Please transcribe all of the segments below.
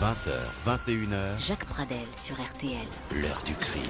20h, 21h, Jacques Pradel sur RTL. l'heure du crime.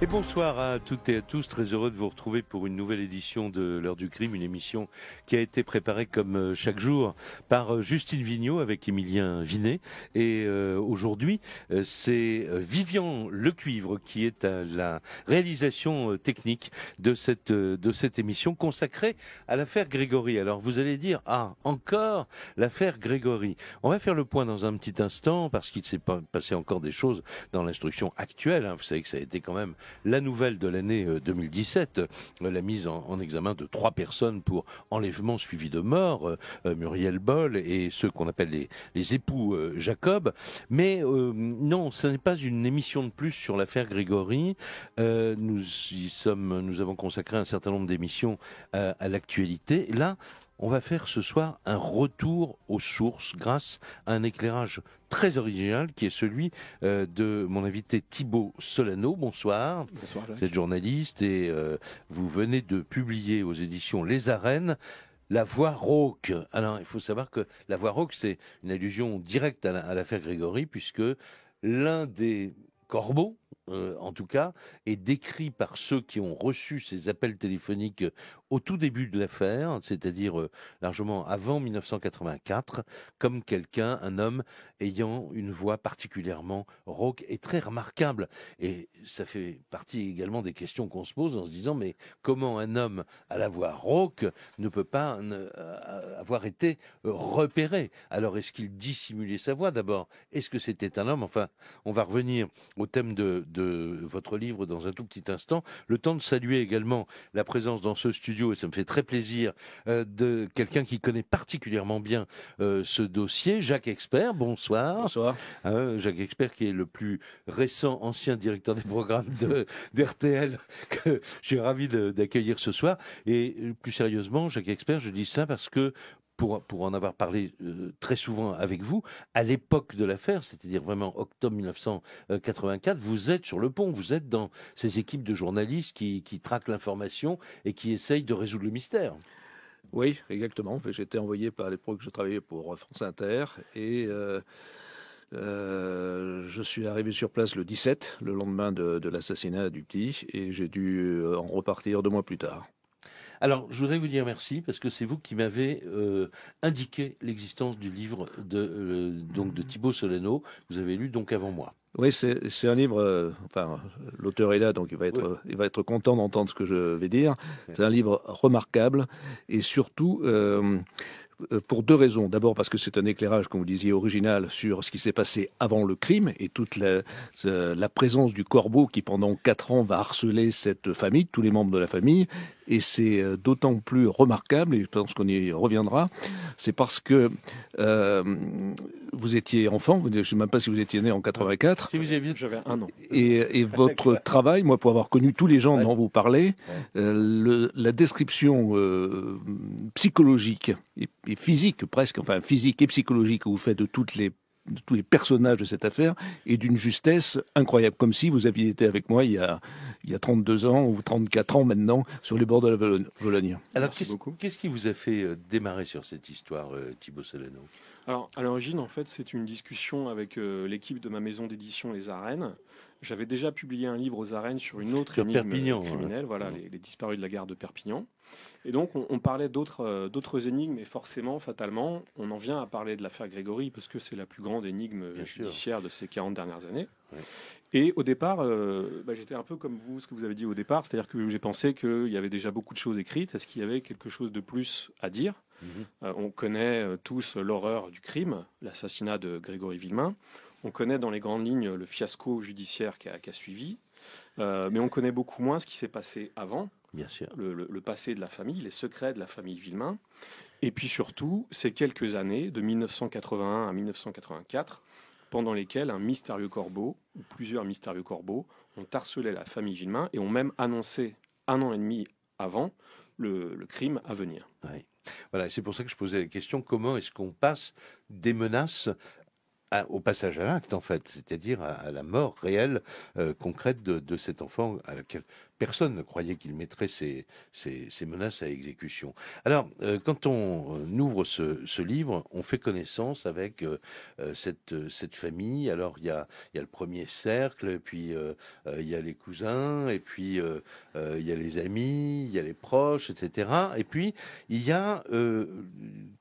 Et bonsoir à toutes et à tous, très heureux de vous retrouver pour une nouvelle édition de l'heure du crime, une émission qui a été préparée comme chaque jour par Justine Vignot avec Émilien Vinet. Et aujourd'hui, c'est Vivian Lecuivre qui est à la réalisation technique de cette émission consacrée à l'affaire Grégory. Alors vous allez dire, encore l'affaire Grégory. On va faire le point dans un petit instant parce qu'il s'est passé encore des choses dans l'instruction actuelle. Vous savez que ça a été quand même la nouvelle de l'année 2017, la mise en examen de 3 personnes pour enlèvement suivi de mort, Muriel Boll et ceux qu'on appelle les époux Jacob. Mais non, ce n'est pas une émission de plus sur l'affaire Grégory. Nous avons consacré un certain nombre d'émissions à l'actualité. Là, on va faire ce soir un retour aux sources grâce à un éclairage très original qui est celui de mon invité Thibaut Solano. Bonsoir. Bonsoir Jacques. Vous êtes journaliste et vous venez de publier aux éditions Les Arènes La Voix Rauque. Alors il faut savoir que La Voix Rauque, c'est une allusion directe à l'affaire Grégory puisque l'un des corbeaux, en tout cas, est décrit par ceux qui ont reçu ces appels téléphoniques au tout début de l'affaire, c'est-à-dire largement avant 1984, comme quelqu'un, un homme ayant une voix particulièrement rauque et très remarquable. Et ça fait partie également des questions qu'on se pose en se disant, mais comment un homme à la voix rauque ne peut pas avoir été repéré? Alors, est-ce qu'il dissimulait sa voix d'abord? Est-ce que c'était un homme? Enfin, on va revenir au thème de votre livre dans un tout petit instant. Le temps de saluer également la présence dans ce studio, et ça me fait très plaisir, de quelqu'un qui connaît particulièrement bien ce dossier, Jacques Expert. Bonsoir. Bonsoir. Jacques Expert qui est le plus récent ancien directeur des programmes d'RTL que je suis ravi d'accueillir ce soir. Et plus sérieusement, Jacques Expert, je dis ça parce que pour en avoir parlé très souvent avec vous, à l'époque de l'affaire, c'est-à-dire vraiment octobre 1984, vous êtes sur le pont, vous êtes dans ces équipes de journalistes qui traquent l'information et qui essayent de résoudre le mystère. Oui, exactement. J'étais envoyé à l'époque, je travaillais pour France Inter et je suis arrivé sur place le 17, le lendemain de l'assassinat du petit, et j'ai dû en repartir 2 mois plus tard. Alors, je voudrais vous dire merci parce que c'est vous qui m'avez indiqué l'existence du livre donc de Thibaut Solano. Vous avez lu donc avant moi. Oui, c'est un livre. L'auteur est là, donc il va être content d'entendre ce que je vais dire. C'est un livre remarquable et surtout pour 2 raisons. D'abord parce que c'est un éclairage, comme vous disiez, original sur ce qui s'est passé avant le crime et toute la présence du corbeau qui pendant 4 ans va harceler cette famille, tous les membres de la famille. Et c'est d'autant plus remarquable, et je pense qu'on y reviendra, c'est parce que vous étiez enfant, je ne sais même pas si vous étiez né en 84. Si vous avez vu, j'avais 1 an. Et votre travail, moi pour avoir connu tous les gens dont vous parlez, la description psychologique et physique presque, enfin physique et psychologique que vous faites de tous les personnages de cette affaire est d'une justesse incroyable, comme si vous aviez été avec moi il y a 32 ans ou 34 ans maintenant sur les bords de la Vologne. Alors, beaucoup. Qu'est-ce qui vous a fait démarrer sur cette histoire, Thibaut Solano? Alors, à l'origine, en fait, c'est une discussion avec l'équipe de ma maison d'édition Les Arènes. J'avais déjà publié un livre aux Arènes sur une autre énigme Perpignan, criminelle, les disparus de la gare de Perpignan. Et donc, on parlait d'autres énigmes, et forcément, fatalement, on en vient à parler de l'affaire Grégory, parce que c'est la plus grande énigme judiciaire de ces 40 dernières années. Ouais. Et au départ, j'étais un peu comme vous, ce que vous avez dit au départ, c'est-à-dire que j'ai pensé qu'il y avait déjà beaucoup de choses écrites. Est-ce qu'il y avait quelque chose de plus à dire? On connaît tous l'horreur du crime, l'assassinat de Grégory Villemain. On connaît dans les grandes lignes le fiasco judiciaire qui a suivi. Mais on connaît beaucoup moins ce qui s'est passé avant. Bien sûr. Le passé de la famille, les secrets de la famille Villemain. Et puis surtout, ces quelques années, de 1981 à 1984, pendant lesquelles un mystérieux corbeau, ou plusieurs mystérieux corbeaux, ont harcelé la famille Villemain et ont même annoncé 1 an et demi avant le crime à venir. Oui. Voilà, c'est pour ça que je posais la question, comment est-ce qu'on passe des menaces au passage à l'acte, en fait, c'est-à-dire à la mort réelle, concrète de cet enfant à laquelle personne ne croyait qu'il mettrait ces menaces à exécution. Alors, quand on ouvre ce livre, on fait connaissance avec cette famille. Alors, il y a le premier cercle, puis il y a les cousins, et puis il y a les amis, il y a les proches, etc. Et puis, il y a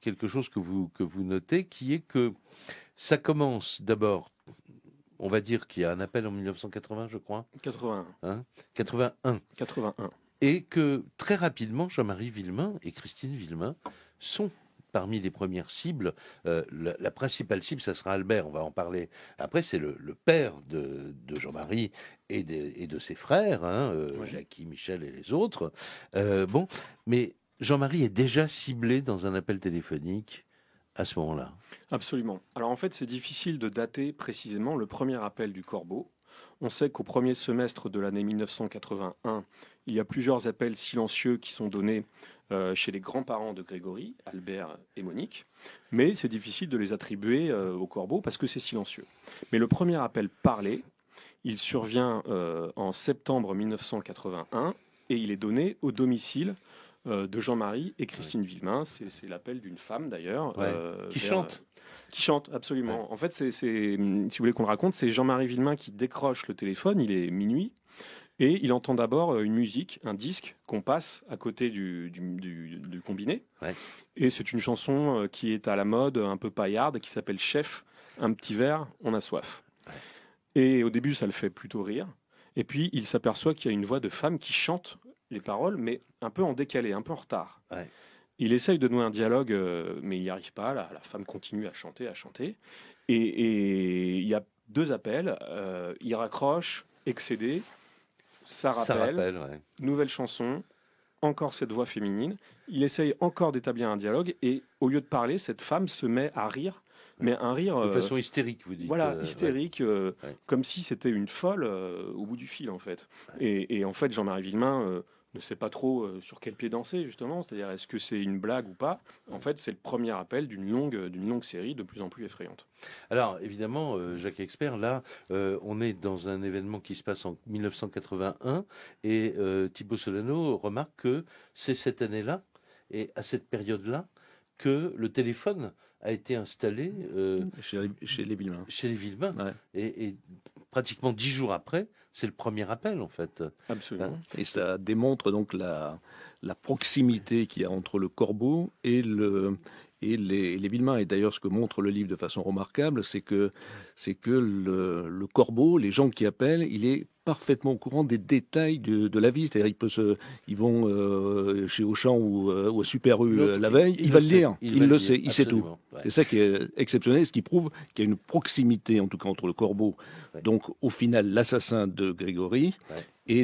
quelque chose que vous notez, qui est que ça commence d'abord, on va dire qu'il y a un appel en 1980, je crois. 81. Hein 81. 81. Et que très rapidement, Jean-Marie Villemain et Christine Villemain sont parmi les premières cibles. La principale cible, ça sera Albert, on va en parler après, c'est le père de Jean-Marie et de ses frères, hein, Jackie, Michel et les autres. Bon, mais Jean-Marie est déjà ciblé dans un appel téléphonique à ce moment-là. Absolument. Alors en fait, c'est difficile de dater précisément le premier appel du Corbeau. On sait qu'au premier semestre de l'année 1981, il y a plusieurs appels silencieux qui sont donnés chez les grands-parents de Grégory, Albert et Monique, mais c'est difficile de les attribuer au Corbeau parce que c'est silencieux. Mais le premier appel parlé, il survient en septembre 1981 et il est donné au domicile de Jean-Marie et Christine Villemain. C'est l'appel d'une femme d'ailleurs. Qui chante. Qui chante, absolument. Ouais. En fait, si vous voulez qu'on le raconte, c'est Jean-Marie Villemain qui décroche le téléphone, il est minuit, et il entend d'abord une musique, un disque qu'on passe à côté du combiné. Ouais. Et c'est une chanson qui est à la mode, un peu paillarde, qui s'appelle Chef, un petit verre, on a soif. Ouais. Et au début, ça le fait plutôt rire. Et puis, il s'aperçoit qu'il y a une voix de femme qui chante les paroles, mais un peu en décalé, un peu en retard. Ouais. Il essaye de nouer un dialogue, mais il n'y arrive pas. La femme continue à chanter. Et il y a deux appels. Il raccroche, excédé. Ça rappelle ouais. Nouvelle chanson, encore cette voix féminine. Il essaye encore d'établir un dialogue, et au lieu de parler, cette femme se met à rire. Mais un rire... de façon hystérique, vous dites. Voilà, hystérique, ouais. Comme si c'était une folle au bout du fil, en fait. Ouais. Et en fait, Jean-Marie Villemain ne sait pas trop sur quel pied danser, justement. C'est-à-dire, est-ce que c'est une blague ou pas? En fait, c'est le premier appel d'une longue série de plus en plus effrayante. Alors, évidemment, Jacques Expert, là, on est dans un événement qui se passe en 1981, et Thibaut Solano remarque que c'est cette année-là, et à cette période-là, que le téléphone a été installé chez les Villemain. Chez les Villemain. Ouais. Et pratiquement 10 jours après, c'est le premier appel, en fait. Absolument. Et ça démontre donc la proximité qu'il y a entre le Corbeau et les Villemain. Et d'ailleurs, ce que montre le livre de façon remarquable, c'est que le Corbeau, les gens qui appellent, il est parfaitement au courant des détails de la vie. C'est-à-dire, ils vont chez Auchan ou au Super U la veille, il va le lire. Il le sait, il sait tout. Ouais. C'est ça qui est exceptionnel, ce qui prouve qu'il y a une proximité, en tout cas, entre le Corbeau, ouais. Donc au final, l'assassin de Grégory, ouais. et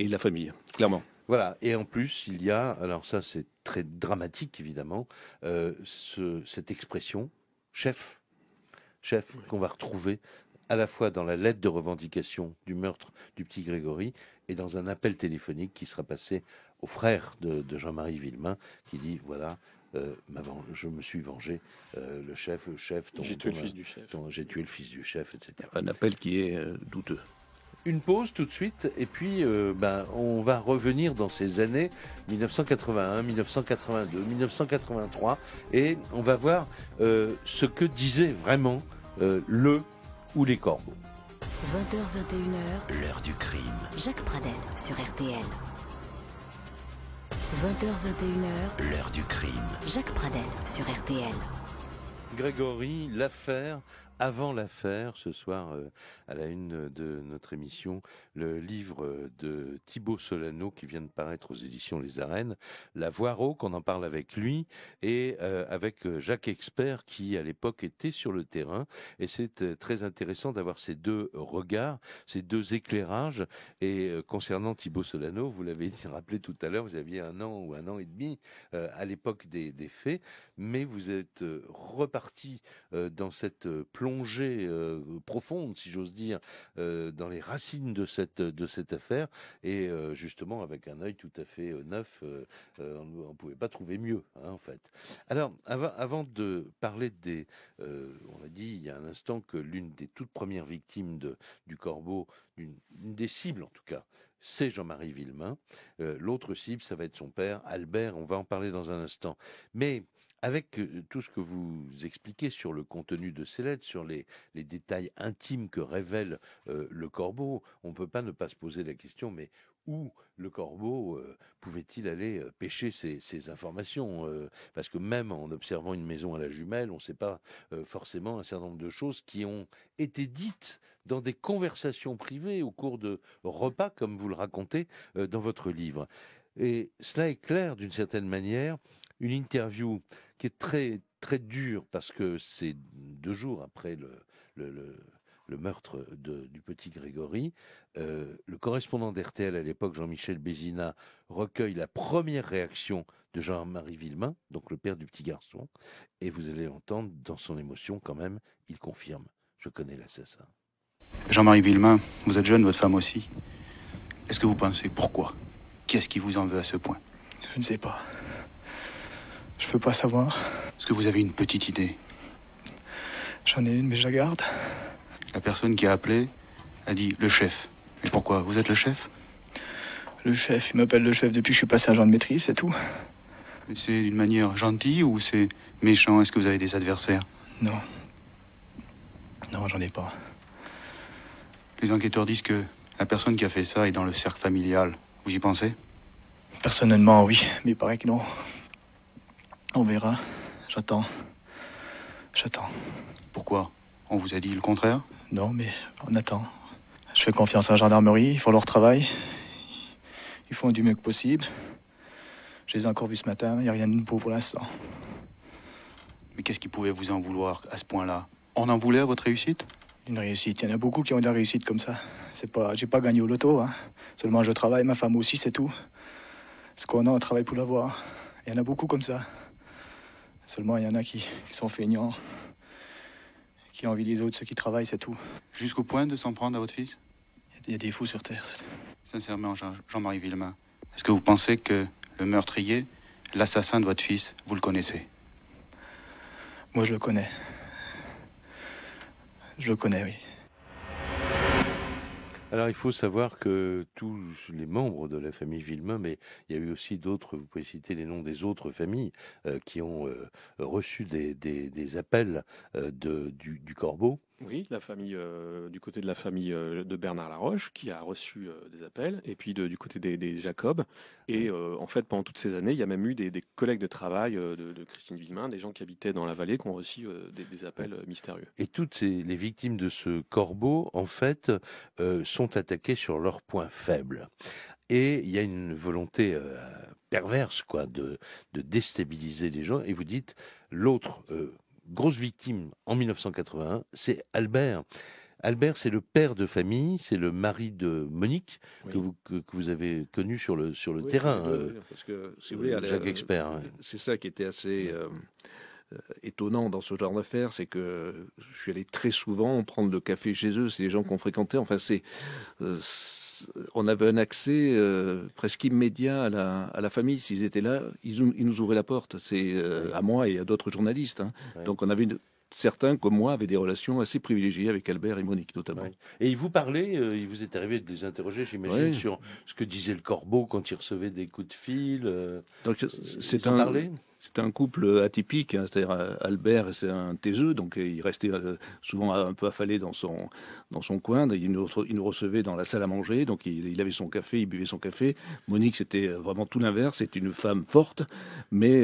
la famille, clairement. Voilà, et en plus, il y a, alors ça c'est très dramatique évidemment, cette expression, chef, oui. Qu'on va retrouver à la fois dans la lettre de revendication du meurtre du petit Grégory et dans un appel téléphonique qui sera passé au frère de Jean-Marie Villemain, qui dit, voilà, je me suis vengé, le chef, j'ai tué le fils du chef. J'ai tué le fils du chef, etc. Un appel qui est douteux. Une pause tout de suite, et puis on va revenir dans ces années 1981, 1982, 1983, et on va voir ce que disait vraiment le ou les corbeaux. 20h, 21h, l'heure du crime. Jacques Pradel sur RTL. 20h, 21h, l'heure du crime. Jacques Pradel sur RTL. Grégory, l'affaire, avant l'affaire, ce soir à la une de notre émission, le livre de Thibaut Solano qui vient de paraître aux éditions Les Arènes, La Voix rauque, on en parle avec lui et avec Jacques Expert qui à l'époque était sur le terrain, et c'est très intéressant d'avoir ces deux regards, ces deux éclairages. Et concernant Thibaut Solano, vous l'avez rappelé tout à l'heure, vous aviez 1 an ou 1 an et demi à l'époque des faits, mais vous êtes reparti dans cette plongée plongée profonde, si j'ose dire, dans les racines de cette affaire, et justement avec un œil tout à fait neuf, on ne pouvait pas trouver mieux, en fait. Alors, avant de parler on a dit il y a un instant que l'une des toutes premières victimes du Corbeau, une des cibles en tout cas, c'est Jean-Marie Villemain. L'autre cible, ça va être son père, Albert. On va en parler dans un instant. Mais avec tout ce que vous expliquez sur le contenu de ces lettres, sur les détails intimes que révèle le Corbeau, on ne peut pas ne pas se poser la question, mais où le Corbeau pouvait-il aller pêcher ces informations parce que même en observant une maison à la jumelle, on ne sait pas forcément un certain nombre de choses qui ont été dites dans des conversations privées au cours de repas, comme vous le racontez dans votre livre. Et cela éclaire d'une certaine manière une interview qui est très, très dure, parce que c'est 2 jours après le meurtre du petit Grégory. Le correspondant d'RTL à l'époque, Jean-Michel Bézina, recueille la première réaction de Jean-Marie Villemain, donc le père du petit garçon, et vous allez l'entendre dans son émotion quand même, il confirme « Je connais l'assassin ». Jean-Marie Villemain, vous êtes jeune, votre femme aussi. Est-ce que vous pensez pourquoi? Qui est-ce qui vous en veut à ce point? Je ne sais pas. Je peux pas savoir. Est-ce que vous avez une petite idée? J'en ai une, mais je la garde. La personne qui a appelé a dit le chef. Mais pourquoi? Vous êtes le chef? Le chef, il m'appelle le chef depuis que je suis passé agent de maîtrise, c'est tout. Mais c'est d'une manière gentille ou c'est méchant? Est-ce que vous avez des adversaires? Non. Non, j'en ai pas. Les enquêteurs disent que la personne qui a fait ça est dans le cercle familial. Vous y pensez? Personnellement, oui, mais il paraît que non. On verra. J'attends. Pourquoi? On vous a dit le contraire? Non, mais on attend. Je fais confiance à la gendarmerie, ils font leur travail. Ils font du mieux que possible. Je les ai encore vus ce matin, il n'y a rien de nouveau pour l'instant. Mais qu'est-ce qui pouvait vous en vouloir à ce point-là? On en voulait à votre réussite? Une réussite, il y en a beaucoup qui ont de la réussite comme ça. J'ai pas gagné au loto, hein. Seulement je travaille, ma femme aussi, c'est tout. Ce qu'on a, on travaille pour l'avoir. Il y en a beaucoup comme ça. Seulement il y en a qui sont feignants, qui envient les autres, ceux qui travaillent, c'est tout. Jusqu'au point de s'en prendre à votre fils? Il y a des fous sur Terre, c'est... Sincèrement, Jean-Marie Villemain, est-ce que vous pensez que le meurtrier, l'assassin de votre fils, vous le connaissez? Moi, je le connais. Je le connais, oui. Alors, il faut savoir que tous les membres de la famille Villemain, mais il y a eu aussi d'autres, vous pouvez citer les noms des autres familles qui ont reçu des appels du Corbeau. Oui, la famille, du côté de la famille de Bernard Laroche, qui a reçu des appels, et puis du côté des Jacob. Et en fait, pendant toutes ces années, il y a même eu des collègues de travail de Christine Villemain, des gens qui habitaient dans la vallée, qui ont reçu des appels mystérieux. Et toutes les victimes de ce Corbeau, en fait, sont attaquées sur leurs points faibles. Et il y a une volonté perverse, quoi, de déstabiliser les gens. Et vous dites, l'autre grosse victime en 1981, c'est Albert. Albert, c'est le père de famille, c'est le mari de Monique, oui, que vous avez connu sur le oui, terrain. Oui, parce que, si vous voulez, Jacques Expert. C'est ça qui était assez étonnant dans ce genre d'affaires, c'est que je suis allé très souvent prendre le café chez eux, c'est des gens qu'on fréquentait, enfin on avait un accès presque immédiat à la famille. S'ils étaient là, ils nous ouvraient la porte. C'est à moi et à d'autres journalistes. Hein. Oui. Donc on avait certains, comme moi, avaient des relations assez privilégiées avec Albert et Monique, notamment. Oui. Et ils vous parlaient, il vous est arrivé de les interroger, j'imagine, oui, sur ce que disait le Corbeau quand il recevait des coups de fil. Donc c'est un couple atypique, hein, c'est-à-dire Albert, c'est un taiseux, donc il restait souvent un peu affalé dans son coin. Il nous recevait dans la salle à manger, donc il avait son café, il buvait son café. Monique, c'était vraiment tout l'inverse, c'est une femme forte, mais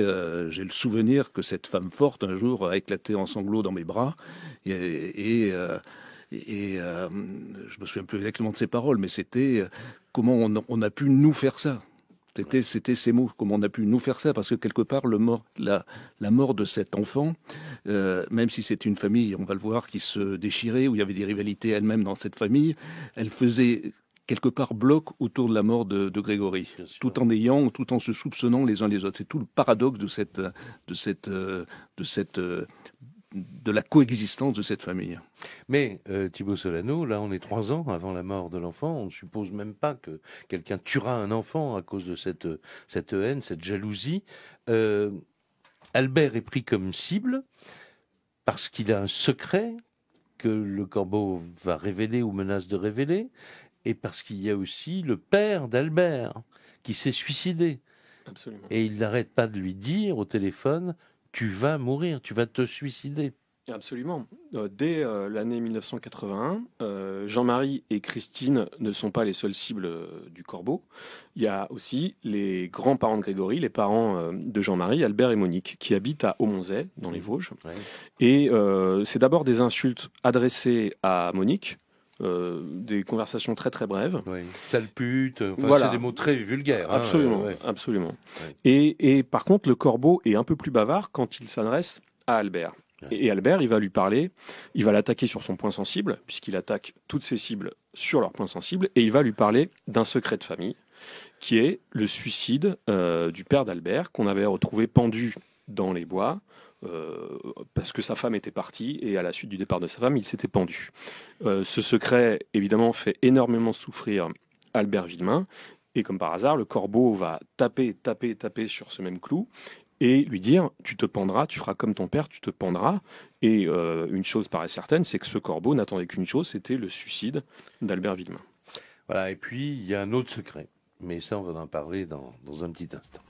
j'ai le souvenir que cette femme forte, un jour, a éclaté en sanglots dans mes bras, et je me souviens plus exactement de ses paroles, mais c'était comment on a pu nous faire ça. C'était ces mots, comment on a pu nous faire ça, parce que quelque part, la mort de cet enfant, même si c'est une famille, on va le voir, qui se déchirait, où il y avait des rivalités elle-même dans cette famille, elle faisait quelque part bloc autour de la mort de Grégory, tout en se soupçonnant les uns les autres. C'est tout le paradoxe de cette de la coexistence de cette famille. Mais Thibaut Solano, là on est 3 ans avant la mort de l'enfant, on ne suppose même pas que quelqu'un tuera un enfant à cause de cette haine, cette jalousie. Albert est pris comme cible parce qu'il a un secret que le corbeau va révéler ou menace de révéler, et parce qu'il y a aussi le père d'Albert qui s'est suicidé. Absolument. Et il n'arrête pas de lui dire au téléphone, tu vas mourir, tu vas te suicider. Absolument. Dès l'année 1981, Jean-Marie et Christine ne sont pas les seules cibles du corbeau. Il y a aussi les grands-parents de Grégory, les parents de Jean-Marie, Albert et Monique, qui habitent à Aumonzey, dans les Vosges. Ouais. Et c'est d'abord des insultes adressées à Monique, des conversations très très brèves. Oui. Sale pute, voilà. C'est des mots très vulgaires. Absolument, absolument. Ouais. Et par contre, le corbeau est un peu plus bavard quand il s'adresse à Albert. Et Albert, il va lui parler, il va l'attaquer sur son point sensible, puisqu'il attaque toutes ses cibles sur leur point sensible, et il va lui parler d'un secret de famille, qui est le suicide du père d'Albert, qu'on avait retrouvé pendu dans les bois, parce que sa femme était partie, et à la suite du départ de sa femme, il s'était pendu. Ce secret, évidemment, fait énormément souffrir Albert Villemain, et comme par hasard, le corbeau va taper sur ce même clou, et lui dire, tu te pendras, tu feras comme ton père, tu te pendras. Et une chose paraît certaine, c'est que ce corbeau n'attendait qu'une chose, c'était le suicide d'Albert Villemain. Voilà, et puis il y a un autre secret, mais ça on va en parler dans un petit instant.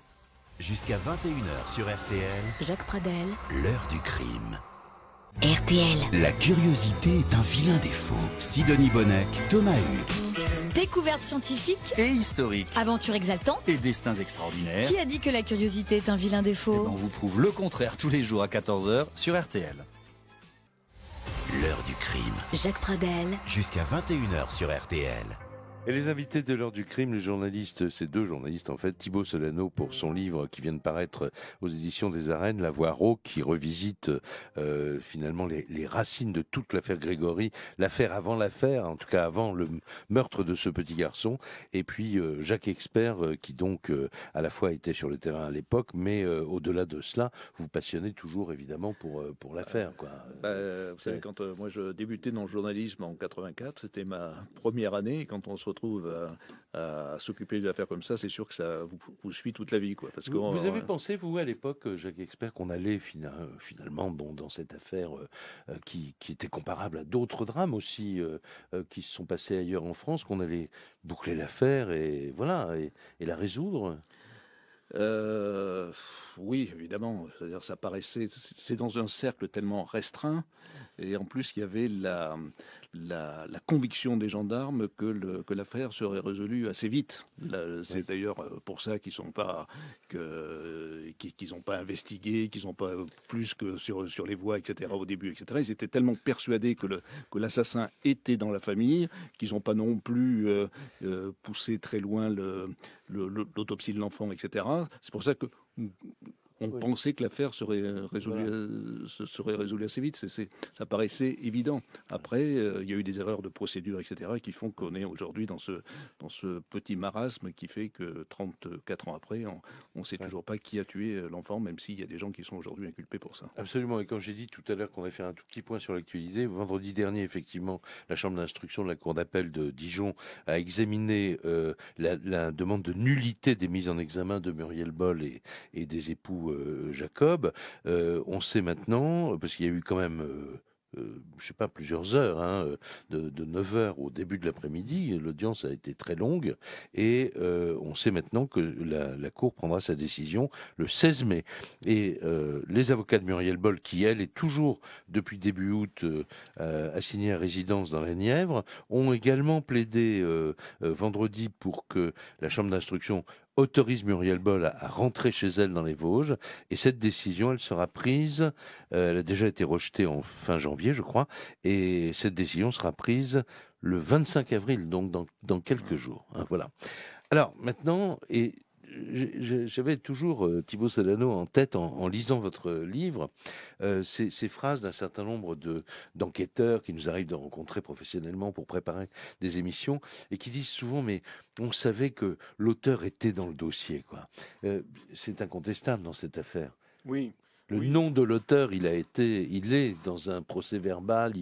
Jusqu'à 21h sur RTL, Jacques Pradel, l'heure du crime. RTL. La curiosité est un vilain défaut. Sidonie Bonnec, Thomas Hugues. Découvertes scientifiques et historiques, aventures exaltantes et destins extraordinaires. Qui a dit que la curiosité est un vilain défaut? On vous prouve le contraire tous les jours à 14h sur RTL. L'heure du crime. Jacques Pradel. Jusqu'à 21h sur RTL. Et les invités de l'heure du crime, les journalistes, ces deux journalistes en fait, Thibaut Solano pour son livre qui vient de paraître aux éditions des Arènes, La Voix rauque, qui revisite finalement les racines de toute l'affaire Grégory, l'affaire avant l'affaire, en tout cas avant le meurtre de ce petit garçon, et puis Jacques Expert qui donc à la fois était sur le terrain à l'époque, mais au-delà de cela, vous passionnez toujours évidemment pour l'affaire, quoi. Vous savez, quand moi je débutais dans le journalisme en 84, c'était ma première année, et quand on se retrouve à s'occuper d'affaires comme ça, c'est sûr que ça vous suit toute la vie, quoi. Parce que vous avez pensé, vous, à l'époque, Jacques Expert, qu'on allait finalement dans cette affaire qui était comparable à d'autres drames aussi qui se sont passés ailleurs en France, qu'on allait boucler l'affaire et voilà et la résoudre? Oui, évidemment. C'est-à-dire, ça paraissait, c'est dans un cercle tellement restreint, et en plus il y avait la conviction des gendarmes que l'affaire serait résolue assez vite. C'est d'ailleurs pour ça qu'ils n'ont pas investigué, qu'ils n'ont pas plus que sur les voies, etc. au début, etc. Ils étaient tellement persuadés que l'assassin était dans la famille qu'ils n'ont pas non plus poussé très loin l'autopsie de l'enfant, etc. C'est pour ça que on pensait que l'affaire serait résolue assez vite. Ça paraissait évident. Après, il y a eu des erreurs de procédure, etc., qui font qu'on est aujourd'hui dans ce petit marasme qui fait que 34 ans après, on ne sait toujours pas qui a tué l'enfant, même s'il y a des gens qui sont aujourd'hui inculpés pour ça. Absolument. Et comme j'ai dit tout à l'heure qu'on a fait un tout petit point sur l'actualité, vendredi dernier, effectivement, la chambre d'instruction de la cour d'appel de Dijon a examiné la demande de nullité des mises en examen de Muriel Boll et des époux Jacob. On sait maintenant, parce qu'il y a eu quand même je sais pas, plusieurs heures, de 9 heures au début de l'après-midi, l'audience a été très longue, et on sait maintenant que la Cour prendra sa décision le 16 mai. Et les avocats de Muriel Boll, qui elle est toujours depuis début août assignée à résidence dans la Nièvre, ont également plaidé vendredi pour que la chambre d'instruction autorise Muriel Boll à rentrer chez elle dans les Vosges, et cette décision, elle sera prise, elle a déjà été rejetée en fin janvier, je crois, et cette décision sera prise le 25 avril, donc dans quelques jours. Voilà. Alors, maintenant, et j'avais toujours Thibaut Solano en tête en lisant votre livre, ces phrases d'un certain nombre d'enquêteurs qui nous arrivent de rencontrer professionnellement pour préparer des émissions et qui disent souvent mais on savait que l'auteur était dans le dossier, quoi. C'est incontestable dans cette affaire. Oui. Le nom de l'auteur, il est dans un procès-verbal,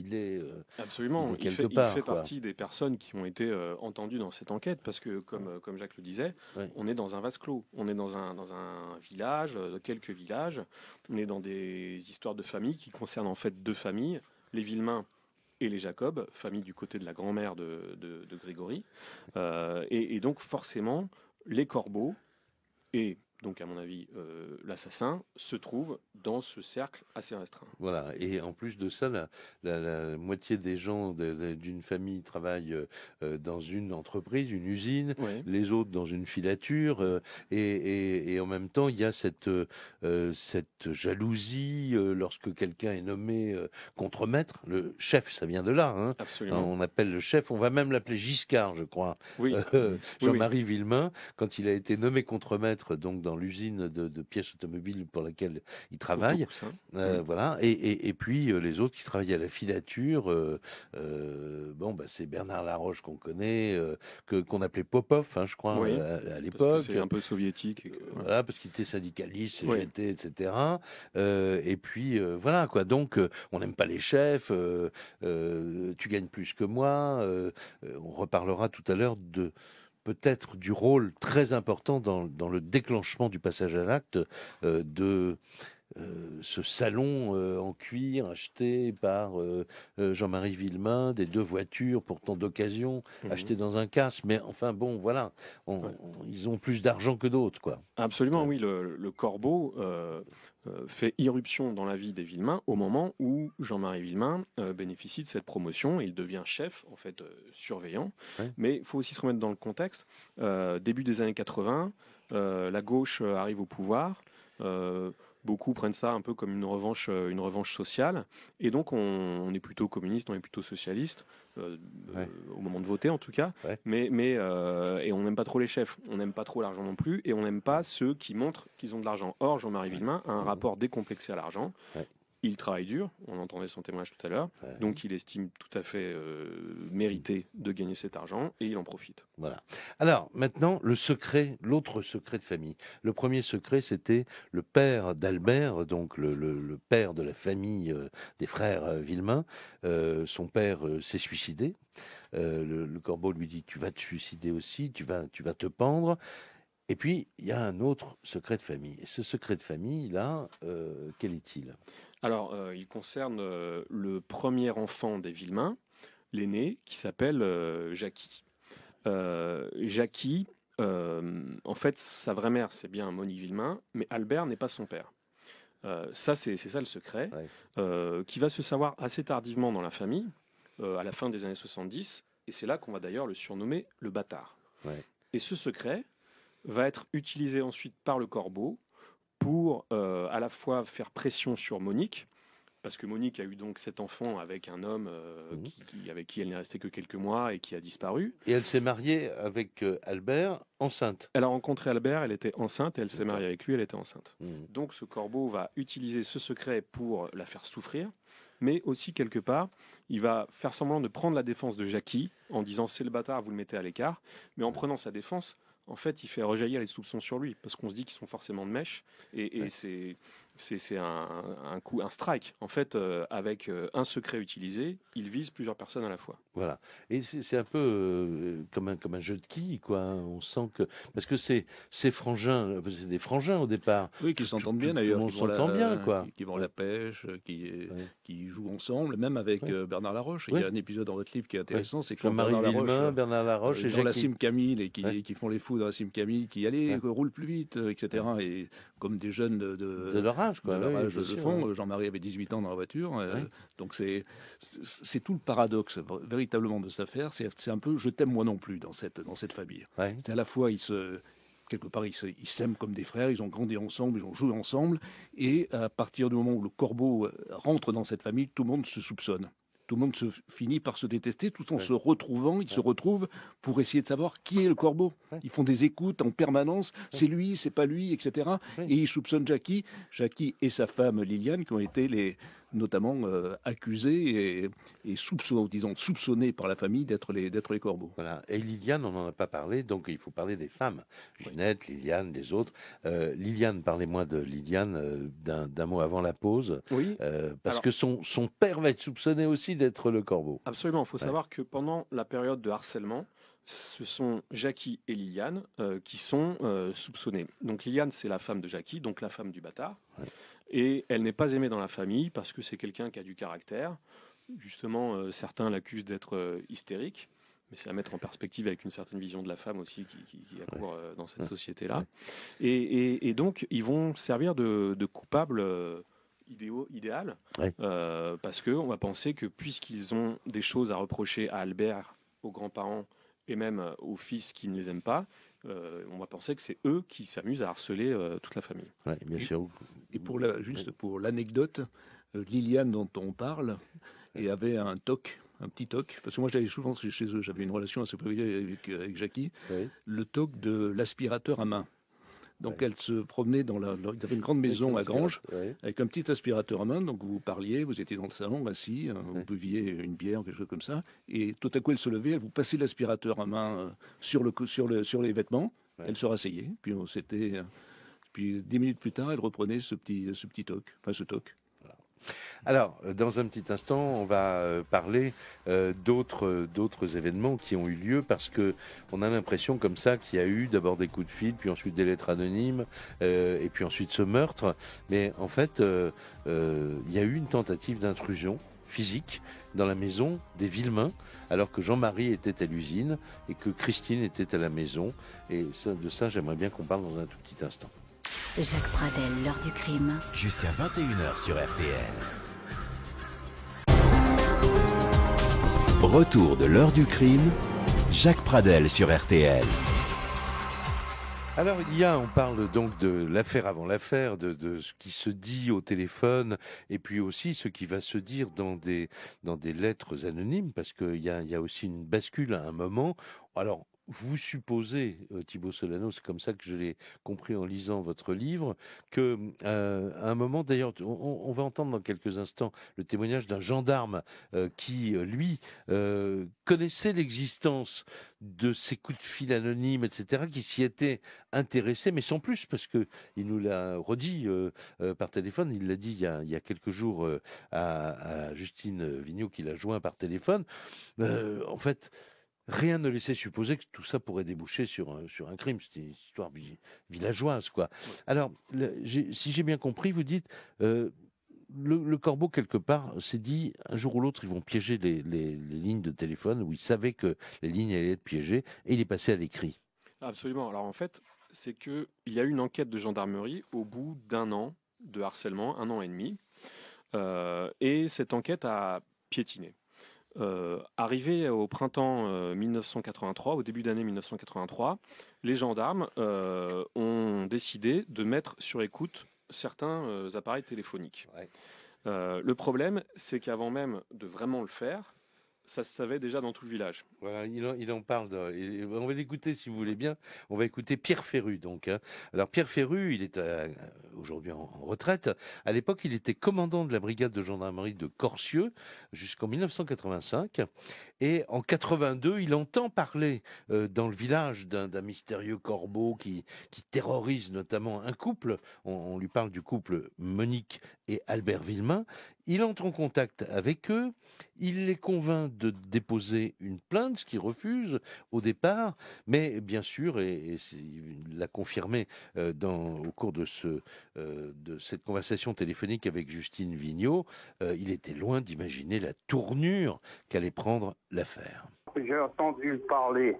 Absolument. Il est Il fait partie des personnes qui ont été entendues dans cette enquête, parce que, comme Jacques le disait, on est dans un vase clos. On est dans un village, quelques villages. On est dans des histoires de famille qui concernent en fait 2 familles, les Villemain et les Jacob, famille du côté de la grand-mère de Grégory. Et donc, forcément, les Corbeaux et donc à mon avis l'assassin se trouve dans ce cercle assez restreint. Voilà, et en plus de ça, la moitié des gens d'une famille travaillent dans une entreprise, une usine, les autres dans une filature, et en même temps il y a cette jalousie lorsque quelqu'un est nommé contremaître. Le chef, ça vient de là, hein. Absolument. On appelle le chef, on va même l'appeler Giscard, je crois. Oui. Jean-Marie Villemain, quand il a été nommé contremaître donc dans l'usine de pièces automobiles pour laquelle il travaille, voilà, et puis les autres qui travaillent à la filature, c'est Bernard Laroche qu'on connaît, qu'on appelait Popov, hein, je crois, à l'époque. C'est un peu soviétique. Voilà, parce qu'il était syndicaliste, CGT, etc. Et puis voilà quoi. Donc on n'aime pas les chefs. Tu gagnes plus que moi. On reparlera tout à l'heure peut-être du rôle très important dans le déclenchement du passage à l'acte de ce salon en cuir acheté par Jean-Marie Villemain, des 2 voitures pourtant d'occasion achetées dans un casse, mais enfin bon voilà, ils ont plus d'argent que d'autres, quoi. Absolument, oui, le corbeau fait irruption dans la vie des Villemain au moment où Jean-Marie Villemain bénéficie de cette promotion et il devient chef, en fait surveillant. Mais il faut aussi se remettre dans le contexte. Début des années 80, la gauche arrive au pouvoir. Beaucoup prennent ça un peu comme une revanche sociale. Et donc, on est plutôt communiste, on est plutôt socialiste, au moment de voter en tout cas. Et on n'aime pas trop les chefs, on n'aime pas trop l'argent non plus, et on n'aime pas ceux qui montrent qu'ils ont de l'argent. Or, Jean-Marie Villemain a un rapport décomplexé à l'argent. Il travaille dur, on entendait son témoignage tout à l'heure, donc il estime tout à fait mérité de gagner cet argent et il en profite. Voilà. Alors maintenant, l'autre secret de famille. Le premier secret, c'était le père d'Albert, donc le père de la famille des frères Villemain. Son père s'est suicidé. Le corbeau lui dit: tu vas te suicider aussi, tu vas te pendre. Et puis, il y a un autre secret de famille. Et ce secret de famille-là, quel est-il ? Alors, il concerne le premier enfant des Villemain, l'aîné, qui s'appelle Jackie. Jackie, en fait, sa vraie mère, c'est bien Monique Villemain, mais Albert n'est pas son père. C'est ça le secret, qui va se savoir assez tardivement dans la famille, à la fin des années 70, et c'est là qu'on va d'ailleurs le surnommer le bâtard. Et ce secret va être utilisé ensuite par le corbeau pour à la fois faire pression sur Monique, parce que Monique a eu donc cet enfant avec un homme avec qui elle n'est restée que quelques mois et qui a disparu. Et elle s'est mariée avec Albert enceinte. Elle a rencontré Albert, elle était enceinte, et elle s'est mariée avec lui, elle était enceinte. Donc ce corbeau va utiliser ce secret pour la faire souffrir, mais aussi quelque part, il va faire semblant de prendre la défense de Jackie en disant: c'est le bâtard, vous le mettez à l'écart, mais en prenant sa défense, en fait, il fait rejaillir les soupçons sur lui, parce qu'on se dit qu'ils sont forcément de mèche, et c'est un strike. En fait, avec un secret utilisé, il vise plusieurs personnes à la fois. Voilà. Et c'est un peu comme un jeu de quilles, quoi. On sent que... Parce que c'est frangins, c'est des frangins au départ. Oui, qui s'entendent bien d'ailleurs. On s'entend bien, quoi. Qui vont à la pêche, qui jouent ensemble, même avec Bernard Laroche. Il y a un épisode dans votre livre qui est intéressant, c'est quand Bernard Laroche et dans la Cime Camille, et qui font les fous dans la Cime Camille, qui roulent plus vite, etc. Et comme des jeunes de leur âge, quoi. De leur âge de fond. Jean-Marie avait 18 ans dans la voiture. Donc c'est tout le paradoxe véritablement de cette affaire. C'est un peu je t'aime moi non plus dans cette famille. C'est à la fois quelque part, ils s'aiment comme des frères, ils ont grandi ensemble, ils ont joué ensemble, et à partir du moment où le corbeau rentre dans cette famille, tout le monde se soupçonne. Tout le monde finit par se détester tout en se retrouvant. Ils se retrouvent pour essayer de savoir qui est le corbeau. Ils font des écoutes en permanence. C'est lui, c'est pas lui, etc. Et ils soupçonnent Jackie et sa femme Liliane, qui ont été notamment accusés et soupçonnés par la famille d'être les corbeaux. Voilà. Et Liliane, on n'en a pas parlé, donc il faut parler des femmes. Ginette, Liliane, les autres. Liliane, parlez-moi de Liliane d'un mot avant la pause. Oui. Parce que son père va être soupçonné aussi d'être le corbeau. Absolument. Il faut savoir que pendant la période de harcèlement, ce sont Jackie et Liliane qui sont soupçonnés. Donc Liliane, c'est la femme de Jackie, donc la femme du bâtard. Ouais. Et elle n'est pas aimée dans la famille parce que c'est quelqu'un qui a du caractère. Justement, certains l'accusent d'être hystérique. Mais c'est à mettre en perspective avec une certaine vision de la femme aussi qui accourt dans cette société-là. Et donc, ils vont servir de coupables idéal, parce qu'on va penser que puisqu'ils ont des choses à reprocher à Albert, aux grands-parents et même aux fils qui ne les aiment pas, on va penser que c'est eux qui s'amusent à harceler toute la famille. Oui, bien sûr. Et juste pour l'anecdote, Liliane dont on parle avait un toc. Un petit toc, parce que moi j'allais souvent chez eux, j'avais une relation assez privilégiée avec Jackie, le toc de l'aspirateur à main. Donc elle se promenait ils avaient une grande maison à Granges, avec un petit aspirateur à main, donc vous parliez, vous étiez dans le salon, assis, vous buviez une bière, quelque chose comme ça, et tout à coup elle se levait, elle vous passait l'aspirateur à main sur les vêtements, elle se rasseyait, puis 10 minutes plus tard, elle reprenait ce petit toc, ce toc. Alors, dans un petit instant, on va parler d'autres événements qui ont eu lieu parce que on a l'impression comme ça qu'il y a eu d'abord des coups de fil, puis ensuite des lettres anonymes, et puis ensuite ce meurtre. Mais en fait, il y a eu une tentative d'intrusion physique dans la maison des Villemain, alors que Jean-Marie était à l'usine et que Christine était à la maison. Et de ça, j'aimerais bien qu'on parle dans un tout petit instant. Jacques Pradel, l'heure du crime. Jusqu'à 21h sur RTL. Retour de l'heure du crime, Jacques Pradel sur RTL. Alors on parle donc de l'affaire avant l'affaire, de ce qui se dit au téléphone, et puis aussi ce qui va se dire dans des lettres anonymes, parce qu'il y a aussi une bascule à un moment. Alors, vous supposez, Thibaut Solano, c'est comme ça que je l'ai compris en lisant votre livre, que à un moment, d'ailleurs, on va entendre dans quelques instants le témoignage d'un gendarme qui, lui, connaissait l'existence de ces coups de fil anonymes, etc., qui s'y était intéressé, mais sans plus, parce que il nous l'a redit par téléphone. Il l'a dit il y a quelques jours à Justine Vignot, qui l'a joint par téléphone. En fait, rien ne laissait supposer que tout ça pourrait déboucher sur un crime. C'était une histoire villageoise, quoi. Alors, si j'ai bien compris, vous dites, le corbeau, quelque part, s'est dit, un jour ou l'autre, ils vont piéger les lignes de téléphone, où il savait que les lignes allaient être piégées, et il est passé à l'écrit. Absolument. Alors, en fait, c'est qu'il y a eu une enquête de gendarmerie au bout d'un an de harcèlement, 1 an et demi, et cette enquête a piétiné. Arrivé au printemps 1983, au début d'année 1983, les gendarmes ont décidé de mettre sur écoute certains appareils téléphoniques. Ouais. Le problème, c'est qu'avant même de vraiment le faire, ça se savait déjà dans tout le village. Voilà, il en parle. On va l'écouter si vous voulez bien. On va écouter Pierre Ferru, donc. Alors Pierre Ferru, il est aujourd'hui en retraite. À l'époque, il était commandant de la brigade de gendarmerie de Corcieux jusqu'en 1985. Et en 82, il entend parler dans le village d'un mystérieux corbeau qui terrorise notamment un couple. On lui parle du couple Monique et Albert Villemain. Il entre en contact avec eux. Il les convainc de déposer une plainte, ce qu'ils refusent au départ. Mais bien sûr, et il l'a confirmé au cours de cette conversation téléphonique avec Justine Vignot, il était loin d'imaginer la tournure qu'allait prendre l'affaire. J'ai entendu parler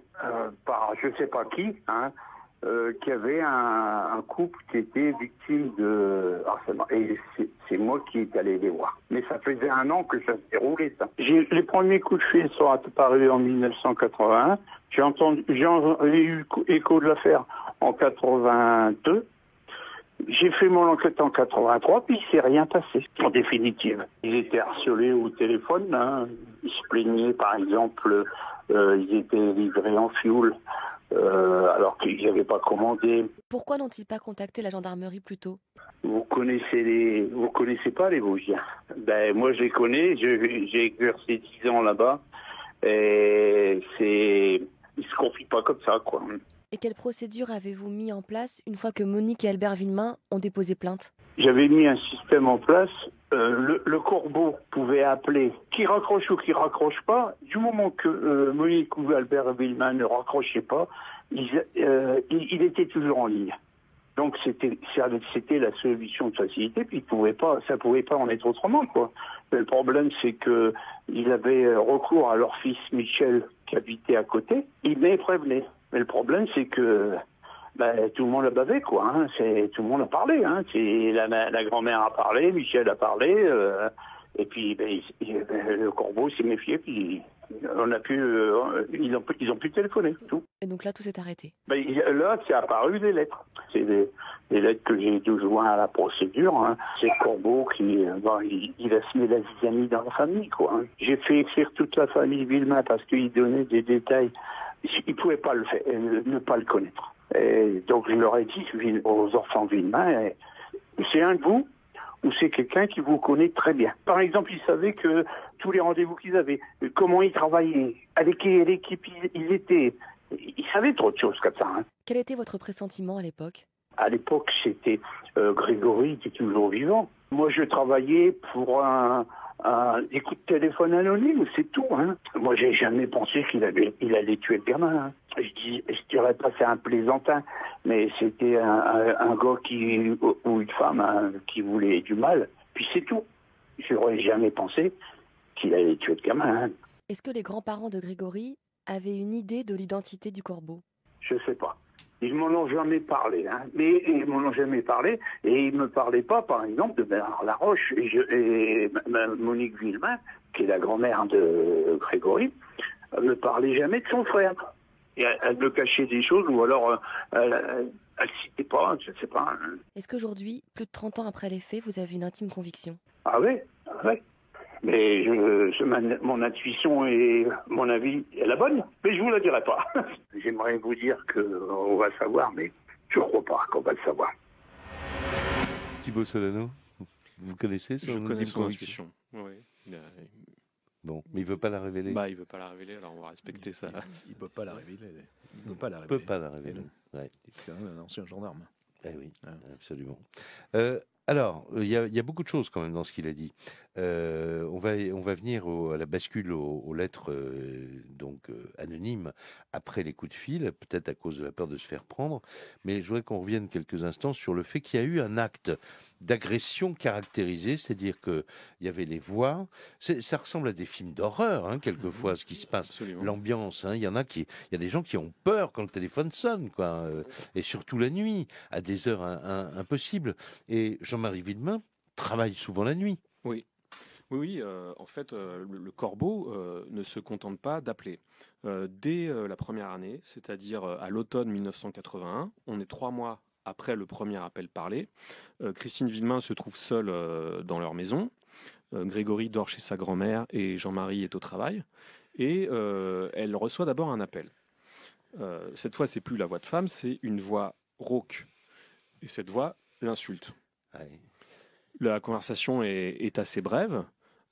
par je ne sais pas qui, qu'il y avait un couple qui était victime de harcèlement. Et c'est moi qui est allé les voir. Mais ça faisait 1 an que ça s'est déroulé, ça. Les premiers coups de fil sont apparus en 1981. J'ai eu écho de l'affaire en 82. J'ai fait mon enquête en 83, puis il s'est rien passé, en définitive. Ils étaient harcelés au téléphone, Ils se plaignaient, par exemple, ils étaient livrés en fioul alors qu'ils n'avaient pas commandé. Pourquoi n'ont-ils pas contacté la gendarmerie plus tôt? Vous connaissez pas les Vosgiens? Ben moi je les connais, j'ai exercé 10 ans là-bas et ils se confient pas comme ça, quoi. Et quelle procédure avez-vous mis en place une fois que Monique et Albert Villemain ont déposé plainte? J'avais mis un système en place. Le corbeau pouvait appeler, qui raccroche ou qui raccroche pas. Du moment que Monique ou Albert Villemain ne raccrochaient pas, il était toujours en ligne. Donc c'était la solution de facilité. Puis ça pouvait pas en être autrement, quoi. Mais le problème, c'est que ils avaient recours à leur fils Michel qui habitait à côté. Ils les prévenaient. Mais le problème, c'est que tout le monde a bavé, quoi. Hein. Tout le monde a parlé. Hein. La grand-mère a parlé, Michel a parlé, et puis le corbeau s'est méfié, puis ils ont pu téléphoner, tout. Et donc là, tout s'est arrêté. Là, c'est apparu des lettres. C'est des lettres que j'ai dû joindre à la procédure. Hein. C'est le corbeau qui, il a semé la zizanie dans la famille, quoi. Hein. J'ai fait écrire toute la famille Villemain parce qu'il donnait des détails. Ils ne pouvaient pas le faire, ne pas le connaître. Et donc je leur ai dit aux enfants Villemain, c'est un de vous ou c'est quelqu'un qui vous connaît très bien. Par exemple, ils savaient que tous les rendez-vous qu'ils avaient, comment ils travaillaient, avec quelle équipe ils étaient. Ils savaient trop de choses comme ça. Hein. Quel était votre pressentiment à l'époque? À l'époque, c'était Grégory qui est toujours vivant. Moi, je travaillais pour des coups de téléphone anonymes, c'est tout. Hein. Moi, j'ai jamais pensé qu'il allait tuer le gamin. Hein. Je dirais pas c'est un plaisantin, mais c'était un gars ou une femme hein, qui voulait du mal. Puis c'est tout. Je n'aurais jamais pensé qu'il allait tuer le gamin. Hein. Est-ce que les grands-parents de Grégory avaient une idée de l'identité du corbeau? Je sais pas. Ils m'en ont jamais parlé, hein. Mais ils m'en ont jamais parlé, et ils me parlaient pas, par exemple, de Bernard Laroche et Monique Villemain, qui est la grand-mère de Grégory, me parlait jamais de son frère. Et elle me cachait des choses, ou alors elle citait pas, je sais pas. Hein. Est-ce qu'aujourd'hui, plus de 30 ans après les faits, vous avez une intime conviction? Ah oui, oui. Mais mon intuition et mon avis est la bonne, mais je vous la dirai pas. J'aimerais vous dire qu'on va le savoir, mais je ne crois pas qu'on va le savoir. Thibaut Solano, vous connaissez son Je connais son intuition. Oui. Bon, mais il ne veut pas la révéler. Il ne veut pas la révéler, alors on va respecter ça. Il ne peut pas la révéler. Il ne peut pas la révéler. Ouais. C'est quand même un ancien gendarme. Eh oui, absolument. Alors, il y a beaucoup de choses quand même dans ce qu'il a dit. On va venir à la bascule aux lettres anonymes après les coups de fil, peut-être à cause de la peur de se faire prendre. Mais je voudrais qu'on revienne quelques instants sur le fait qu'il y a eu un acte d'agression caractérisée, c'est-à-dire qu'il y avait les voix. Ça ressemble à des films d'horreur, hein, quelquefois, ce qui se passe. Absolument. L'ambiance. Hein, il y a des gens qui ont peur quand le téléphone sonne, quoi, et surtout la nuit, à des heures impossibles. Et Jean-Marie Villemain travaille souvent la nuit. Oui, en fait, le corbeau ne se contente pas d'appeler. Dès la première année, c'est-à-dire à l'automne 1981, on est 3 mois après le premier appel parlé. Christine Villemain se trouve seule dans leur maison. Grégory dort chez sa grand-mère et Jean-Marie est au travail. Et elle reçoit d'abord un appel. Cette fois, c'est plus la voix de femme, c'est une voix rauque. Et cette voix l'insulte. Ouais. La conversation est assez brève.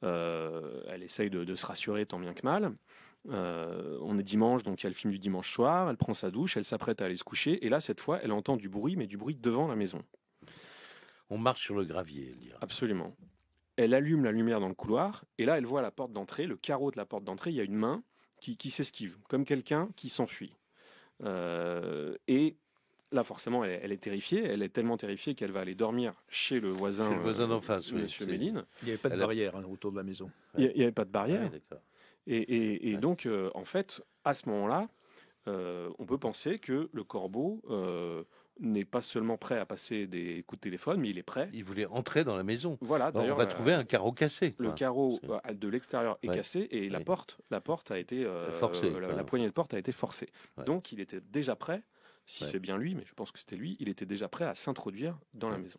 Elle essaye de se rassurer tant bien que mal. On est dimanche, donc il y a le film du dimanche soir. Elle prend sa douche, elle s'apprête à aller se coucher. Et là, cette fois, elle entend du bruit, mais du bruit devant la maison. On marche sur le gravier, elle dira. Absolument. Elle allume la lumière dans le couloir. Et là, elle voit à la porte d'entrée, le carreau de la porte d'entrée, il y a une main qui s'esquive, comme quelqu'un qui s'enfuit. Et là, forcément, elle est terrifiée. Elle est tellement terrifiée qu'elle va aller dormir chez le voisin d'en face, Monsieur Méline. Il n'y avait pas de barrière autour de la maison. Il n'y avait pas de barrière. Ouais, et donc, en fait, à ce moment-là, on peut penser que le corbeau n'est pas seulement prêt à passer des coups de téléphone, mais il est prêt. Il voulait entrer dans la maison. Voilà. D'ailleurs, on va trouver un carreau cassé. Le carreau de l'extérieur est cassé et la porte a été forcée. La poignée de porte a été forcée. Ouais. Donc, il était déjà prêt. Si c'est bien lui, mais je pense que c'était lui, il était déjà prêt à s'introduire dans la maison.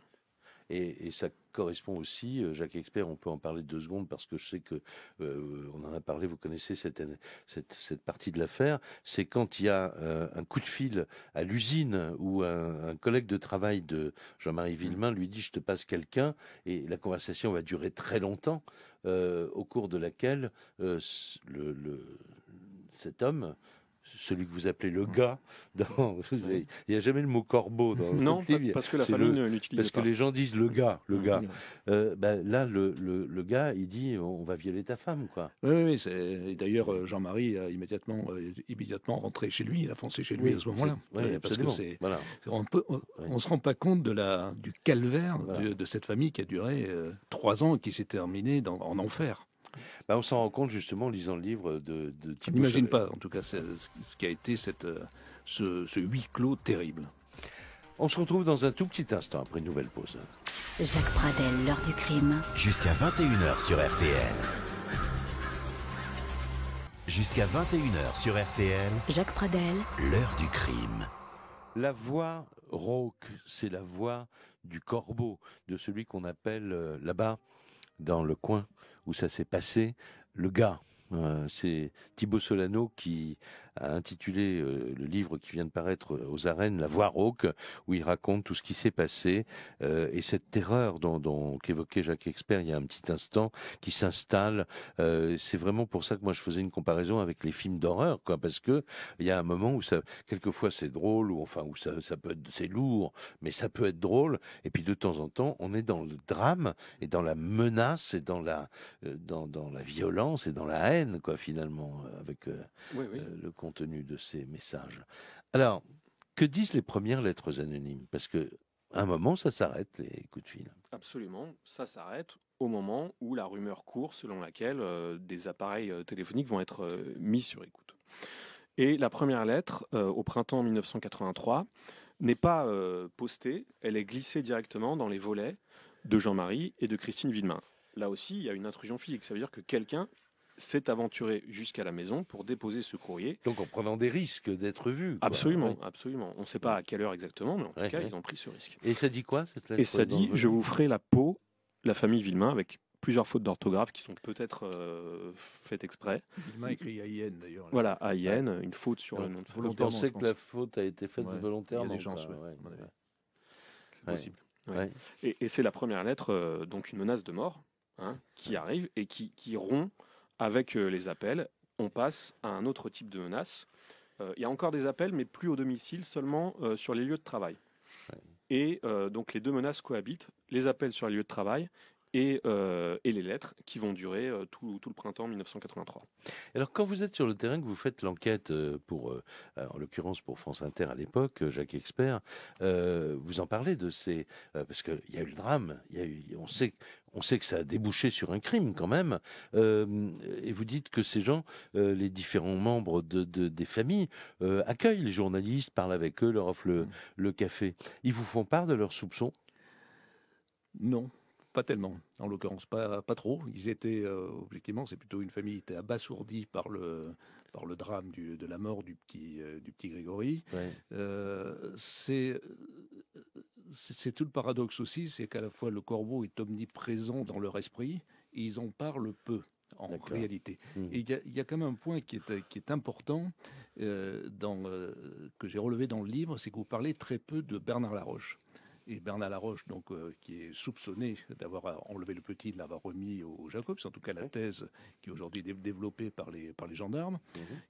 Et ça correspond aussi, Jacques Expert, on peut en parler 2 secondes parce que je sais que on en a parlé, vous connaissez cette partie de l'affaire, c'est quand il y a un coup de fil à l'usine où un collègue de travail de Jean-Marie Villemain lui dit « je te passe quelqu'un » et la conversation va durer très longtemps, au cours de laquelle cet homme, celui que vous appelez le gars, il n'y a jamais le mot corbeau dans non, le livre. Parce que la famille ne l'utilise pas. Parce que les gens disent le gars. Là, le gars, il dit on va violer ta femme, quoi. Oui. Et d'ailleurs, Jean-Marie a immédiatement rentré chez lui, il a foncé chez lui à ce moment-là. Parce que on ne se rend pas compte du calvaire de cette famille qui a duré 3 ans et qui s'est terminée en enfer. On s'en rend compte justement en lisant le livre de Thibaut. On n'imagine pas, en tout cas, ce qui a été ce huis clos terrible. On se retrouve dans un tout petit instant après une nouvelle pause. Jacques Pradel, l'heure du crime. Jusqu'à 21h sur RTL. Jusqu'à 21h sur RTL. Jacques Pradel, l'heure du crime. La voix rauque, c'est la voix du corbeau, de celui qu'on appelle là-bas, dans le coin où ça s'est passé, le gars. C'est Thibaut Solano qui a intitulé le livre qui vient de paraître aux arènes, La Voix rauque, où il raconte tout ce qui s'est passé et cette terreur qu'évoquait Jacques Expert il y a un petit instant, qui s'installe. C'est vraiment pour ça que moi je faisais une comparaison avec les films d'horreur, quoi, parce que il y a un moment où quelquefois c'est drôle, où ça peut être, c'est lourd, mais ça peut être drôle. Et puis de temps en temps, on est dans le drame et dans la menace et dans la violence et dans la haine, quoi, finalement, avec le contenu de ces messages. Alors, que disent les premières lettres anonymes? Parce que à un moment, ça s'arrête, les coups de fil. Absolument, ça s'arrête au moment où la rumeur court selon laquelle des appareils téléphoniques vont être mis sur écoute. Et la première lettre, au printemps 1983, n'est pas postée, elle est glissée directement dans les volets de Jean-Marie et de Christine Villemain. Là aussi, il y a une intrusion physique, ça veut dire que quelqu'un s'est aventuré jusqu'à la maison pour déposer ce courrier. Donc en prenant des risques d'être vu. Absolument. On ne sait pas à quelle heure exactement, mais en tout cas, ils ont pris ce risque. Et ça dit quoi, cette lettre? Et ça dit « Je vous ferai la peau, la famille Villemain », avec plusieurs fautes d'orthographe qui sont peut-être faites exprès. Villemain écrit AIN d'ailleurs. Voilà, AIN, une faute sur le nom de famille. Vous pensez que la faute a été faite volontairement? Il y a des chances, c'est possible. Ouais. Et c'est la première lettre, donc une menace de mort, qui arrive et qui rompt avec les appels. On passe à un autre type de menace. Il y a encore des appels, mais plus au domicile, seulement sur les lieux de travail. Ouais. Et donc les deux menaces cohabitent, les appels sur les lieux de travail et les lettres qui vont durer tout le printemps 1983. Alors quand vous êtes sur le terrain, que vous faites l'enquête en l'occurrence pour France Inter à l'époque, Jacques Expert, vous en parlez de ces... parce qu'il y a eu le drame, on sait que ça a débouché sur un crime quand même, et vous dites que ces gens, les différents membres des familles, accueillent les journalistes, parlent avec eux, leur offrent le café. Ils vous font part de leurs soupçons? Non. Pas tellement, en l'occurrence, pas trop. Ils étaient, objectivement, c'est plutôt une famille qui était abasourdie par le drame de la mort du petit Grégory. Ouais. C'est tout le paradoxe aussi, c'est qu'à la fois le corbeau est omniprésent dans leur esprit et ils en parlent peu. En réalité. Et il y a quand même un point qui est important que j'ai relevé dans le livre, c'est que vous parlez très peu de Bernard Laroche. Et Bernard Laroche, donc, qui est soupçonné d'avoir enlevé le petit, de l'avoir remis aux Jacobs, en tout cas la thèse qui est aujourd'hui développée par les gendarmes,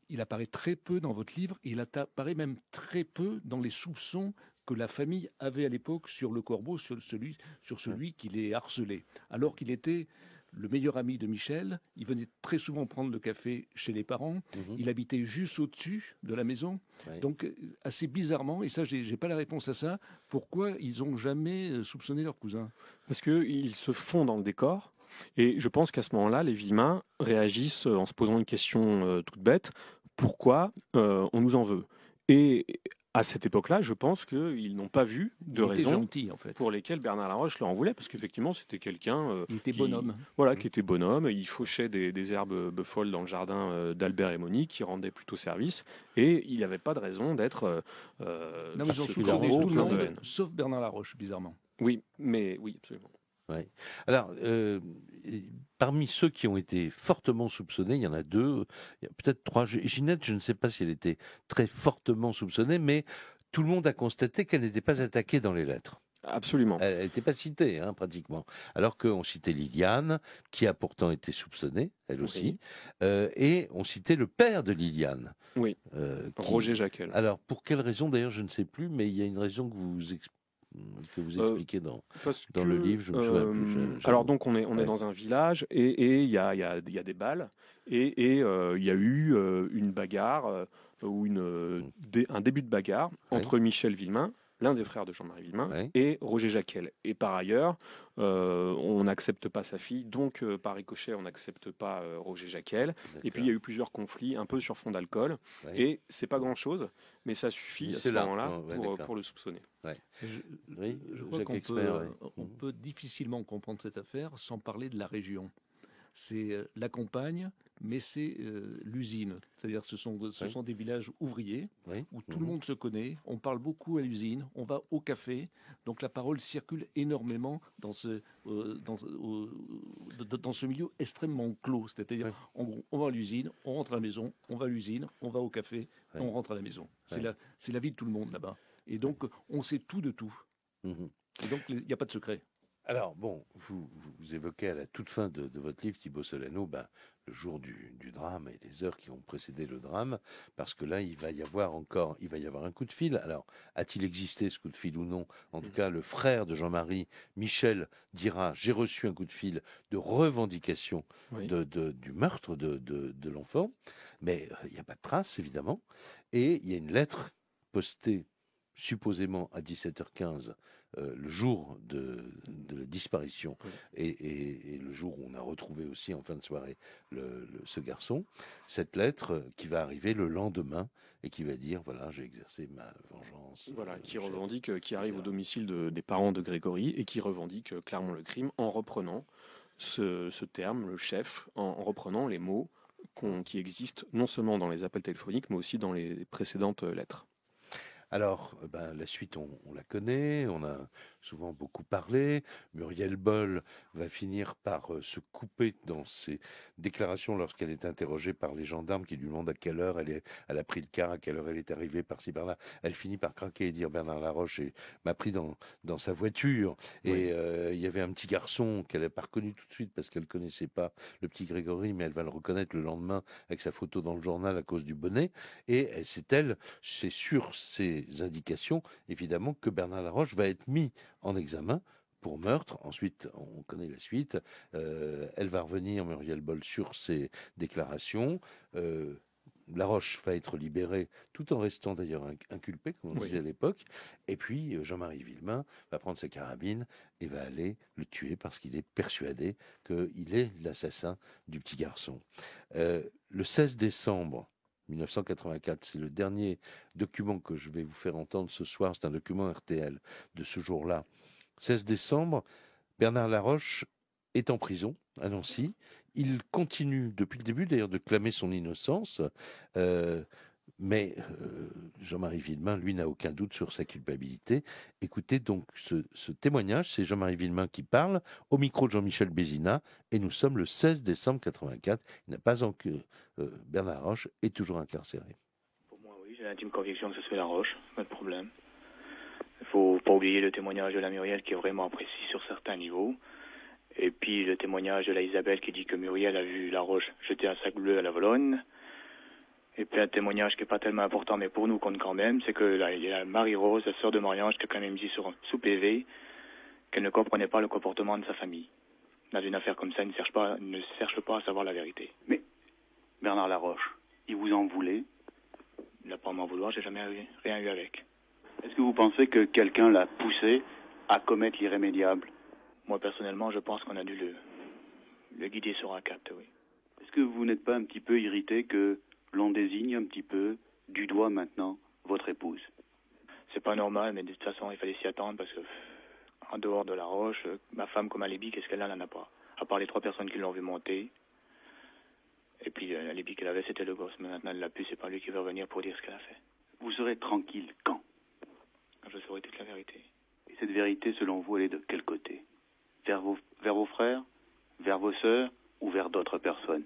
il apparaît très peu dans votre livre, il apparaît même très peu dans les soupçons que la famille avait à l'époque sur le corbeau, sur celui qui les harcelait, alors qu'il était le meilleur ami de Michel. Il venait très souvent prendre le café chez les parents. Il habitait juste au-dessus de la maison. Oui. Donc, assez bizarrement, et ça, j'ai pas la réponse à ça, pourquoi ils n'ont jamais soupçonné leur cousin? Parce qu'ils se font dans le décor. Et je pense qu'à ce moment-là, les Villemain réagissent en se posant une question toute bête. Pourquoi on nous en veut? Et à cette époque-là, je pense qu'ils n'ont pas vu de raison pour lesquelles Bernard Laroche leur en voulait, parce qu'effectivement, c'était quelqu'un qui était bonhomme. Voilà, qui était bonhomme. Il fauchait des herbes folles dans le jardin d'Albert et Monique, qui rendaient plutôt service, et il n'y avait pas de raison d'être. Non, mais ils ont soupçonné tout le monde, sauf Bernard Laroche, bizarrement. Oui, absolument. Ouais. Alors, parmi ceux qui ont été fortement soupçonnés, il y en a deux, il y a peut-être trois. Ginette, je ne sais pas si elle était très fortement soupçonnée, mais tout le monde a constaté qu'elle n'était pas attaquée dans les lettres. Absolument. Elle n'était pas citée, pratiquement. Alors qu'on citait Liliane, qui a pourtant été soupçonnée, elle aussi, et on citait le père de Liliane. Oui, Roger Jacquel. Alors, pour quelle raison, d'ailleurs, je ne sais plus, mais il y a une raison que vous expliquez dans le livre, je me souviens plus. Alors donc on est dans un village et il y a des balles et il y a eu une bagarre ou un début de bagarre entre Michel Villemain, l'un des frères de Jean-Marie Villemain, et Roger Jacquel. Et par ailleurs, on n'accepte pas sa fille, donc par ricochet, on n'accepte pas Roger Jacquel. Et puis il y a eu plusieurs conflits, un peu sur fond d'alcool. Et c'est pas grand-chose, mais ça suffit à ce moment-là pour le soupçonner. Je crois qu'on peut difficilement comprendre cette affaire sans parler de la région. C'est la campagne, mais c'est l'usine. C'est-à-dire ce sont des villages ouvriers où tout le monde se connaît. On parle beaucoup à l'usine, on va au café. Donc la parole circule énormément dans ce milieu extrêmement clos. C'est-à-dire on va à l'usine, on rentre à la maison, on va à l'usine, on va au café, on rentre à la maison. C'est la vie de tout le monde là-bas. Et donc on sait tout de tout. Et donc il n'y a pas de secret. Alors, bon, vous évoquez à la toute fin de votre livre, Thibaut Solano, le jour du drame et les heures qui ont précédé le drame, parce que là, il va y avoir un coup de fil. Alors, a-t-il existé ce coup de fil ou non? En tout cas, le frère de Jean-Marie, Michel, dira « J'ai reçu un coup de fil de revendication du meurtre de l'enfant », mais il n'y a pas de trace, évidemment, et il y a une lettre postée supposément à 17h15, le jour de la disparition et le jour où on a retrouvé aussi en fin de soirée ce garçon, cette lettre qui va arriver le lendemain et qui va dire voilà, j'ai exercé ma vengeance. Voilà, qui revendique, qui arrive au domicile des parents de Grégory et qui revendique clairement le crime en reprenant ce terme, le chef, en reprenant les mots qui existent non seulement dans les appels téléphoniques mais aussi dans les précédentes lettres. Alors, la suite, on la connaît, on a souvent beaucoup parlé. Muriel Boll va finir par se couper dans ses déclarations lorsqu'elle est interrogée par les gendarmes qui lui demandent à quelle heure elle a pris le car, à quelle heure elle est arrivée par-ci par-là. Elle finit par craquer et dire Bernard Laroche m'a pris dans sa voiture. Et il y avait un petit garçon qu'elle n'a pas reconnu tout de suite parce qu'elle ne connaissait pas le petit Grégory, mais elle va le reconnaître le lendemain avec sa photo dans le journal à cause du bonnet. Et c'est sur ces indications, évidemment, que Bernard Laroche va être mis en examen pour meurtre. Ensuite, on connaît la suite. Elle va revenir, Muriel Boll, sur ses déclarations. Laroche va être libéré, tout en restant d'ailleurs inculpé, comme on disait à l'époque. Et puis, Jean-Marie Villemain va prendre sa carabine et va aller le tuer parce qu'il est persuadé qu'il est l'assassin du petit garçon. Le 16 décembre 1984, c'est le dernier document que je vais vous faire entendre ce soir, c'est un document RTL de ce jour-là. 16 décembre, Bernard Laroche est en prison à Nancy. Il continue depuis le début d'ailleurs de clamer son innocence, mais Jean-Marie Villemain, lui, n'a aucun doute sur sa culpabilité. Écoutez donc ce témoignage, c'est Jean-Marie Villemain qui parle au micro de Jean-Michel Bézina, et nous sommes le 16 décembre 84. Il n'a pas Bernard Laroche est toujours incarcéré. Pour moi, oui, j'ai l'intime conviction que ce soit Laroche, pas de problème. Il ne faut pas oublier le témoignage de la Muriel qui est vraiment précis sur certains niveaux. Et puis le témoignage de la Isabelle qui dit que Muriel a vu Laroche jeter un sac bleu à la Volonne. Et puis un témoignage qui n'est pas tellement important, mais pour nous compte quand même, c'est que il y a Marie-Rose, la sœur de Marie-Ange, qui a quand même dit sous PV qu'elle ne comprenait pas le comportement de sa famille. Dans une affaire comme ça, elle ne cherche pas à savoir la vérité. Mais Bernard Laroche, il vous en voulait? Il n'a pas à m'en vouloir, j'ai jamais rien eu avec. Est-ce que vous pensez que quelqu'un l'a poussé à commettre l'irrémédiable? Moi, personnellement, je pense qu'on a dû le guider sur un cap, oui. Est-ce que vous n'êtes pas un petit peu irrité que l'on désigne un petit peu du doigt maintenant votre épouse? C'est pas normal, mais de toute façon, il fallait s'y attendre parce que, en dehors de Laroche, ma femme comme alibi, qu'est-ce qu'elle a? Elle n'en a pas. À part les 3 personnes qui l'ont vu monter. Et puis, l'alibi qu'elle avait, c'était le gosse. Mais maintenant, elle l'a pu, c'est pas lui qui va revenir pour dire ce qu'elle a fait. Vous serez tranquille quand? Quand je saurai toute la vérité. Et cette vérité, selon vous, elle est de quel côté? vers vos frères, vers vos sœurs ou vers d'autres personnes?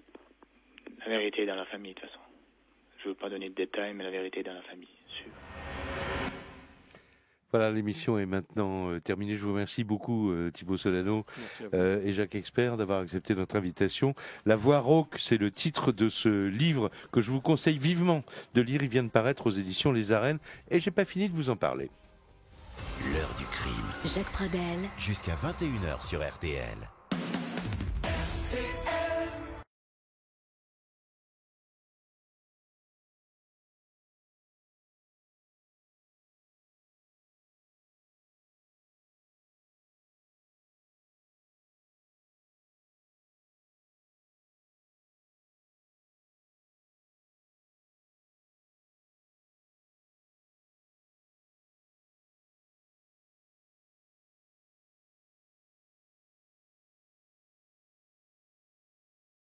La vérité est dans la famille, de toute façon. Je ne veux pas donner de détails, mais la vérité est dans la famille, sûr. Voilà, l'émission est maintenant terminée. Je vous remercie beaucoup Thibaut Solano et Jacques Expert d'avoir accepté notre invitation. La voix rauque, c'est le titre de ce livre que je vous conseille vivement de lire. Il vient de paraître aux éditions Les Arènes et j'ai pas fini de vous en parler. L'heure du crime. Jacques Pradel. Jusqu'à 21h sur RTL.